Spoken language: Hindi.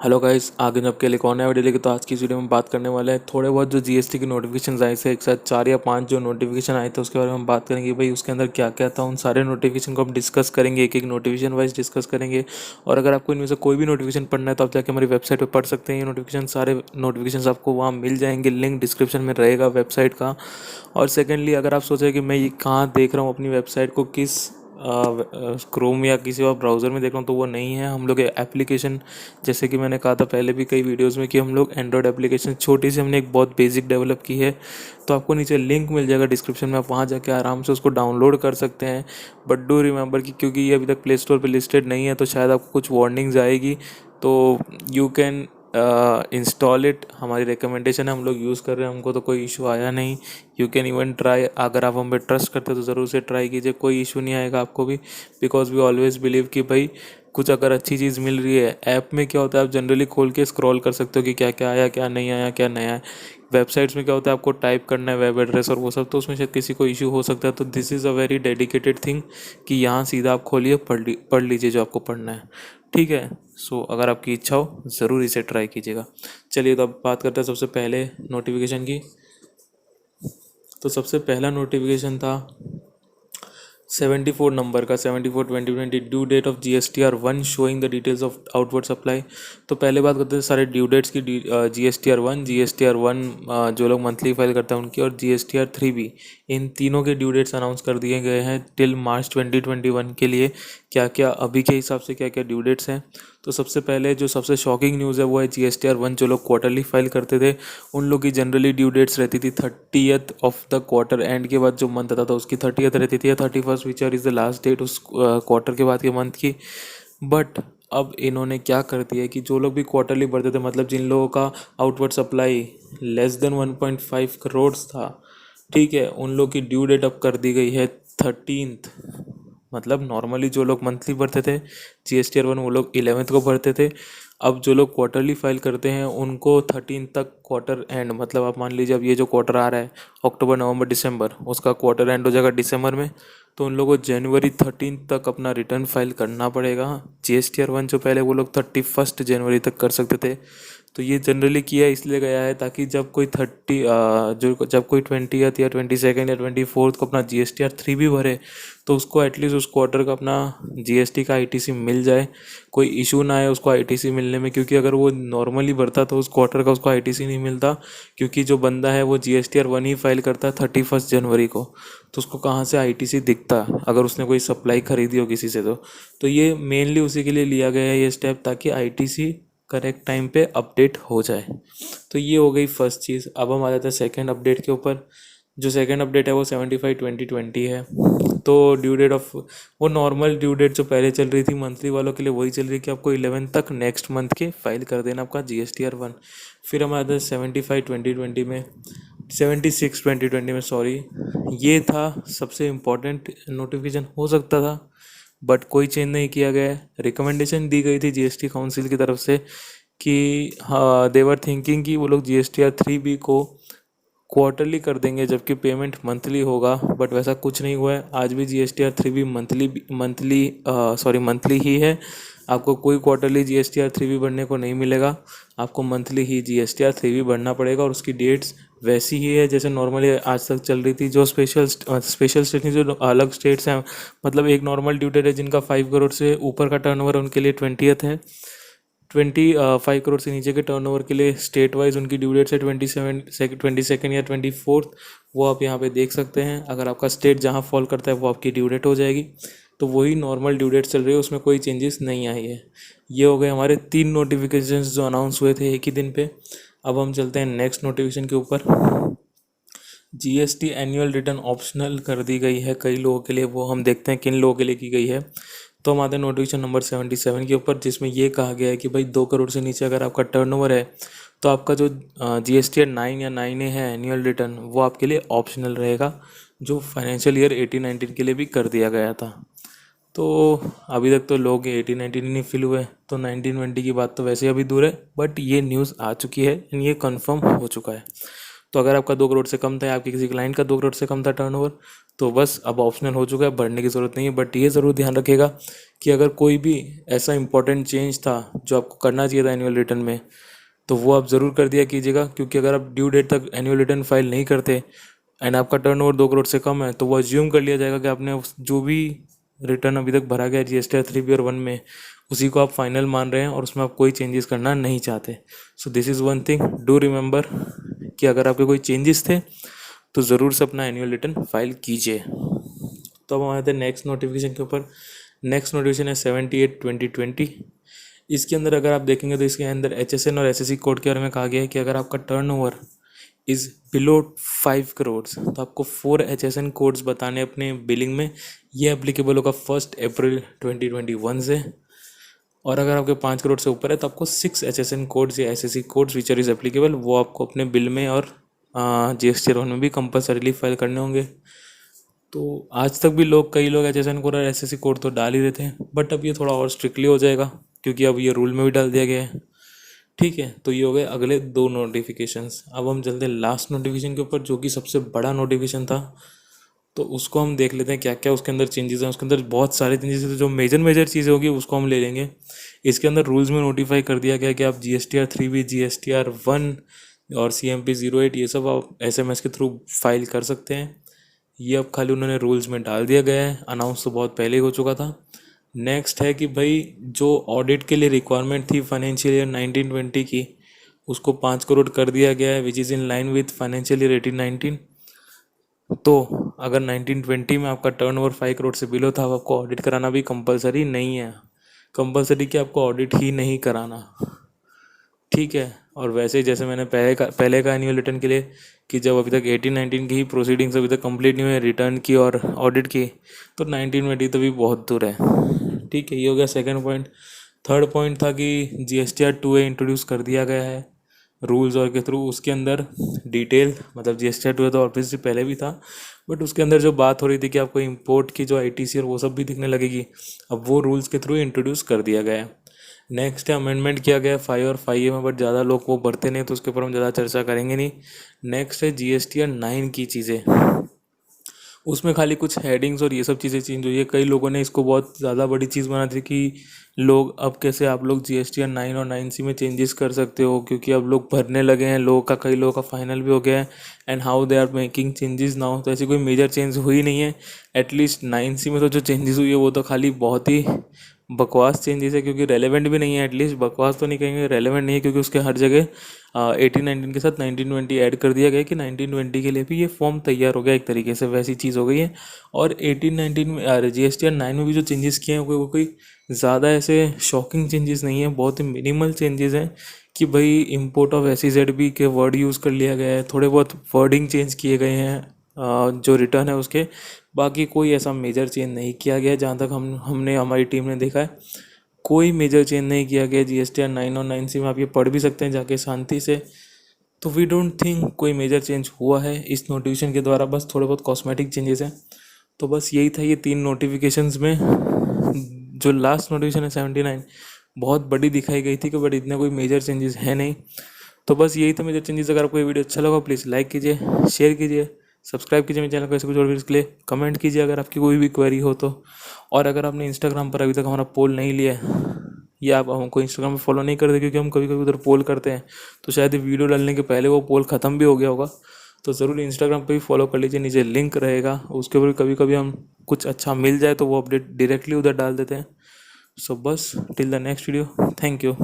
हेलो गाइस, आगे जब के लिए कौन है वीडियो लेके। तो आज की इस वीडियो में बात करने वाले हैं थोड़े बहुत जो जीएसटी की नोटिफिकेशन आए थे। एक साथ 4 या 5 जो नोटिफिकेशन आए थे उसके बारे में हम बात करेंगे भाई उसके अंदर क्या क्या था। उन सारे नोटिफिकेशन को हम डिस्कस करेंगे, एक एक नोटिफिकेशन वाइज डिस्कस करेंगे। और अगर आपको इनमें से कोई भी नोटिफिकेशन पढ़ना है तो आप जाके हमारी वेबसाइट पर पढ़ सकते हैं। ये नोटिफिकेशन सारे नोटिफिकेशन आपको वहाँ मिल जाएंगे, लिंक डिस्क्रिप्शन में रहेगा वेबसाइट का। और सेकेंडली, अगर आप सोचें कि मैं ये कहाँ देख रहा हूँ अपनी वेबसाइट को, किस क्रोम या किसी और ब्राउज़र में देख रहा हूँ, तो वो नहीं है। हम लोग एप्लीकेशन, जैसे कि मैंने कहा था पहले भी कई वीडियोस में कि हम लोग एंड्रॉयड एप्लीकेशन छोटी सी हमने एक बहुत बेसिक डेवलप की है। तो आपको नीचे लिंक मिल जाएगा डिस्क्रिप्शन में, आप वहाँ जाके आराम से उसको डाउनलोड कर सकते हैं। बट डू रिमेंबर कि क्योंकि ये अभी तक प्ले स्टोर पे लिस्टेड नहीं है तो शायद आपको कुछ वार्निंग्स आएगी। तो यू कैन इंस्टॉल इट, हमारी रिकमेंडेशन है, हम लोग यूज़ कर रहे हैं, हमको तो कोई इशू आया नहीं। यू कैन इवन ट्राई, अगर आप हम पे ट्रस्ट करते हो तो ज़रूर से ट्राई कीजिए, कोई इशू नहीं आएगा आपको भी। बिकॉज वी ऑलवेज बिलीव कि भाई कुछ अगर अच्छी चीज़ मिल रही है, ऐप में क्या होता है आप जनरली खोल के स्क्रॉल कर सकते हो कि क्या क्या आया, क्या नहीं आया, क्या नया है। वेबसाइट्स में क्या होता है आपको टाइप करना है वेब एड्रेस और वो सब, तो उसमें शायद किसी को इशू हो सकता है। तो this is a very dedicated thing कि यहाँ सीधा आप खोलिए, पढ़ लीजिए जो आपको पढ़ना है। ठीक है। सो अगर आपकी इच्छा हो ज़रूर इसे ट्राई कीजिएगा। चलिए, तो अब बात करते हैं सबसे पहले नोटिफिकेशन की। तो सबसे पहला नोटिफिकेशन था 74 नंबर का, 74/2020, due date of GSTR 1 showing the details of outward supply. तो पहले बात करते हैं सारे ड्यू डेट्स की। GSTR 1 जो लोग मंथली फाइल करते हैं उनकी, और GSTR 3 भी। इन तीनों के ड्यू डेट्स अनाउंस कर दिए गए हैं टिल मार्च 2021 के लिए। क्या क्या अभी के हिसाब से क्या क्या ड्यू डेट्स हैं। तो सबसे पहले जो सबसे शॉकिंग न्यूज़ है वो है GSTR 1 जो लोग क्वार्टरली फाइल करते थे उन लोग की जनरली ड्यू डेट्स रहती थी 30th of the quarter and के बाद, जो मंथ आता था उसकी 30th रहती थी, या 31st which are is the last date उस क्वार्टर के बाद के मंथ की। बट अब इन्होंने क्या कर दिया है कि जो लोग भी क्वार्टरली भरते थे, मतलब जिन लोगों का outward supply less than 1.5 crore था, ठीक है, उन लोग की ड्यू डेट अब कर दी गई है 13th। मतलब नॉर्मली जो लोग मंथली भरते थे GSTR 1 वो लोग 11th को भरते थे। अब जो लोग क्वार्टरली फाइल करते हैं उनको 13 तक क्वार्टर एंड, मतलब आप मान लीजिए अब ये जो क्वार्टर आ रहा है अक्टूबर नवंबर दिसंबर, उसका क्वार्टर एंड हो जाएगा दिसंबर में। तो उन लोगों को जनवरी 13 तक अपना रिटर्न फाइल करना पड़ेगा। GSTR 1 जो पहले वो लोग 31 जनवरी तक कर सकते थे। तो ये जनरली किया इसलिए गया है ताकि जब कोई 20th या 22nd या 24th को अपना GSTR 3 भी भरे तो उसको एटलीस्ट उस क्वार्टर का अपना GST का ITC मिल जाए, कोई इशू ना आए उसको ITC मिलने में। क्योंकि अगर वो नॉर्मली भरता तो उस क्वार्टर का उसको ITC नहीं मिलता, क्योंकि जो बंदा है वो GSTR 1 ही फाइल करता है 31 जनवरी को। तो उसको कहाँ से ITC दिखता अगर उसने कोई सप्लाई खरीदी हो किसी से। तो ये मेनली उसी के लिए लिया गया है ये स्टेप, ताकि ITC करेक्ट टाइम पे अपडेट हो जाए। तो ये हो गई फर्स्ट चीज़। अब हम आ जाते हैं सेकेंड अपडेट के ऊपर। जो सेकेंड अपडेट है वो 75/2020 है। तो ड्यू डेट ऑफ, वो नॉर्मल ड्यू डेट जो पहले चल रही थी मंथली वालों के लिए वही चल रही है कि आपको 11 तक नेक्स्ट मंथ के फाइल कर देना आपका GSTR 1। फिर हम आते हैं 75/2020 में, 76/2020 में, सॉरी। ये था सबसे इम्पोर्टेंट नोटिफिकेशन हो सकता था, बट कोई चेंज नहीं किया गया है। रिकमेंडेशन दी गई थी GST काउंसिल की तरफ से कि हाँ, देवर थिंकिंग कि वो लोग GSTR 3 भी को क्वार्टरली कर देंगे जबकि पेमेंट मंथली होगा, बट वैसा कुछ नहीं हुआ है। आज भी GSTR 3 भी मंथली ही है। आपको कोई क्वार्टरली GSTR 3 भी भरने को नहीं मिलेगा, आपको मंथली ही GSTR 3 भी भरना पड़ेगा। और उसकी डेट्स वैसी ही है जैसे नॉर्मली आज तक चल रही थी। जो स्पेशल स्टेट नहीं, जो अलग स्टेट्स हैं, मतलब एक नॉर्मल ड्यू डेट है जिनका 5 करोड़ से ऊपर का टर्नओवर है उनके लिए 20th है। 5 करोड़ से नीचे के टर्नओवर के लिए स्टेट वाइज उनकी ड्यू डेट्स है 22nd या 24th। वो आप यहाँ पे देख सकते हैं। अगर आपका स्टेट जहाँ फॉल करता है वो आपकी ड्यू डेट हो जाएगी। तो वही नॉर्मल ड्यू डेट चल रही है, उसमें कोई चेंजेस नहीं आई है। ये हो गए हमारे 3 नोटिफिकेशंस जो अनाउंस हुए थे एक ही दिन पे। अब हम चलते हैं नेक्स्ट नोटिफिकेशन के ऊपर। GST एनुअल रिटर्न ऑप्शनल कर दी गई है कई लोगों के लिए, वो हम देखते हैं किन लोगों के लिए की गई है। तो हम आते हैं नोटिफिकेशन नंबर 77 के ऊपर, जिसमें ये कहा गया है कि भाई 2 करोड़ से नीचे अगर आपका टर्नओवर है तो आपका जो GSTR 9 या 9A है एनुअल रिटर्न, वो आपके लिए ऑप्शनल रहेगा, जो फाइनेंशियल ईयर 18-19 के लिए भी कर दिया गया था। तो अभी तक तो लोग 18-19 नहीं फिल हुए, तो 19-20 की बात तो वैसे अभी दूर है, बट ये न्यूज़ आ चुकी है एंड ये कंफर्म हो चुका है। तो अगर आपका 2 करोड़ से कम था या आपके किसी क्लाइंट का 2 करोड़ से कम था टर्नओवर, तो बस अब ऑप्शनल हो चुका है, भरने की ज़रूरत नहीं है। बट ये ज़रूर ध्यान रखिएगा कि अगर कोई भी ऐसा इंपॉर्टेंट चेंज था जो आपको करना चाहिए था एनुअल रिटर्न में, तो वो आप ज़रूर कर दिया कीजिएगा, क्योंकि अगर आप ड्यू डेट तक एनुअल रिटर्न फाइल नहीं करते एंड आपका टर्नओवर 2 करोड़ से कम है, तो वो अज्यूम कर लिया जाएगा कि आपने जो भी रिटर्न अभी तक भरा गया GSTR 3B और 1 में, उसी को आप फाइनल मान रहे हैं और उसमें आप कोई चेंजेस करना नहीं चाहते। So this is one thing do remember कि अगर आपके कोई चेंजेस थे तो ज़रूर से अपना एनुअल रिटर्न फाइल कीजिए। तो अब हम आते हैं नेक्स्ट नोटिफिकेशन के ऊपर। नेक्स्ट नोटिफिकेशन है 78/2020। इसके अंदर अगर आप देखेंगे तो इसके अंदर HSN और SSC कोड के बारे में कहा गया है कि अगर आपका टर्नओवर इज़ बिलो 5 करोड़ तो आपको 4 HSN कोड्स बताने अपने बिलिंग में। ये एप्लीकेबल होगा 1 अप्रैल 2021 से। और अगर आपके 5 करोड़ से ऊपर है तो आपको 6 HSN कोड्स या SSC codes which are is applicable, वो आपको अपने बिल में और GSTR 1 में भी कंपलसरीली फाइल करने होंगे। तो आज तक भी कई लोग HSN कोड और SSC कोड तो डाल ही रहे थे, बट अब ये थोड़ा और स्ट्रिक्टली हो जाएगा क्योंकि अब ये रूल में भी डाल दिया गया है। ठीक है, तो ये हो गए अगले 2 नोटिफिकेशंस। अब हम चलते हैं लास्ट नोटिफिकेशन के ऊपर, जो कि सबसे बड़ा नोटिफिकेशन था। तो उसको हम देख लेते हैं क्या क्या उसके अंदर चेंजेस हैं। उसके अंदर बहुत सारे चेंजेस हैं, जो मेजर चीज़ें होगी उसको हम ले लेंगे। इसके अंदर रूल्स में नोटिफाई कर दिया गया कि आप GSTR 3B, GSTR 1 और CMP 08 ये सब आप SMS के थ्रू फाइल कर सकते हैं। ये अब खाली उन्होंने रूल्स में डाल दिया गया है, अनाउंस तो बहुत पहले ही हो चुका था। नेक्स्ट है कि भाई जो ऑडिट के लिए रिक्वायरमेंट थी फाइनेंशियल ईयर 1920 की, उसको 5 करोड़ कर दिया गया है, which is in line with financial year 1819। तो अगर 1920 में आपका टर्नओवर 5 करोड़ से बिलो था, आपको ऑडिट कराना भी कंपलसरी नहीं है। कंपलसरी कि आपको ऑडिट ही नहीं कराना, ठीक है। और वैसे ही जैसे मैंने पहले का एनुअल रिटर्न के लिए कि जब अभी तक 1819 की ही प्रोसीडिंग्स अभी तक कंप्लीट नहीं हुई, रिटर्न की और ऑडिट की, तो 1920 तो भी बहुत दूर है। ठीक है, ये हो गया सेकंड पॉइंट। थर्ड पॉइंट था कि GSTR 2A इंट्रोड्यूस कर दिया गया है रूल्स और के थ्रू। उसके अंदर डिटेल, मतलब GSTR 2A तो ऑब्वियसली पहले भी था, बट उसके अंदर जो बात हो रही थी कि आपको इंपोर्ट की जो ITC और वो सब भी दिखने लगेगी, अब वो रूल्स के थ्रू इंट्रोड्यूस कर दिया गया है। नेक्स्ट है अमेंडमेंट किया गया 5 और 5A में, बट ज़्यादा लोग वो पढ़ते नहीं तो उसके ऊपर हम ज़्यादा चर्चा करेंगे नहीं। नेक्स्ट है GSTR 9 की चीज़ें। उसमें खाली कुछ हेडिंग्स और ये सब चीज़ें चेंज हुई है। कई लोगों ने इसको बहुत ज़्यादा बड़ी चीज़ बना दी कि लोग अब कैसे आप लोग GSTR 9 और 9C में चेंजेस कर सकते हो, क्योंकि अब लोग भरने लगे हैं, कई लोगों का फाइनल भी हो गया है, and how they are making changes now. तो ऐसी कोई मेजर चेंज हुई नहीं है। एटलीस्ट 9C में तो जो चेंजेस हुई है वो तो खाली बहुत ही बकवास चेंजेस है, क्योंकि रेलेवेंट भी नहीं है। एटलीस्ट बकवास तो नहीं कहेंगे, रेलेवेंट नहीं है, क्योंकि उसके हर जगह 1819 के साथ 1920 ऐड कर दिया गया कि 1920 के लिए भी ये फॉर्म तैयार हो गया, एक तरीके से वैसी चीज़ हो गई है। और 1819 में GSTR 9 में भी जो चेंजेस किए हैं वो कोई ज़्यादा ऐसे शॉकिंग चेंजेस नहीं है, बहुत ही मिनिमल चेंजेस हैं कि भाई इम्पोर्ट ऑफ SEZB के वर्ड यूज़ कर लिया गया है, थोड़े बहुत वर्डिंग चेंज किए गए हैं जो रिटर्न है उसके। बाकी कोई ऐसा मेजर चेंज नहीं किया गया, जहाँ तक हमने हमारी टीम ने देखा है कोई मेजर चेंज नहीं किया गया GSTR 9 और 9C में। आप ये पढ़ भी सकते हैं जाके शांति से। तो वी डोंट थिंक कोई मेजर चेंज हुआ है इस नोटिफिकेशन के द्वारा, बस थोड़े बहुत कॉस्मेटिक चेंजेस हैं। तो बस यही था ये 3 नोटिफिकेशंस में। जो लास्ट नोटिफिकेशन है 79 बहुत बड़ी दिखाई गई थी कि बट इतने कोई मेजर चेंजेस है नहीं। तो बस यही था मेजर चेंजेस। अगर आपको ये वीडियो अच्छा लगा प्लीज़ लाइक कीजिए, शेयर कीजिए, सब्सक्राइब कीजिए मेरे चैनल को ऐसे कुछ और वीडियोस के लिए, कमेंट कीजिए अगर आपकी कोई भी क्वेरी हो तो। और अगर आपने इंस्टाग्राम पर अभी तक हमारा पोल नहीं लिया है या आप हमको इंस्टाग्राम पर फॉलो नहीं करते, क्योंकि हम कभी कभी उधर पोल करते हैं, तो शायद वीडियो डालने के पहले वो पोल ख़त्म भी हो गया होगा, तो ज़रूर इंस्टाग्राम पे भी फॉलो कर लीजिए, नीचे लिंक रहेगा उसके ऊपर। कभी कभी हम कुछ अच्छा मिल जाए तो वो अपडेट डायरेक्टली उधर डाल देते हैं। सो बस till the next video, thank you.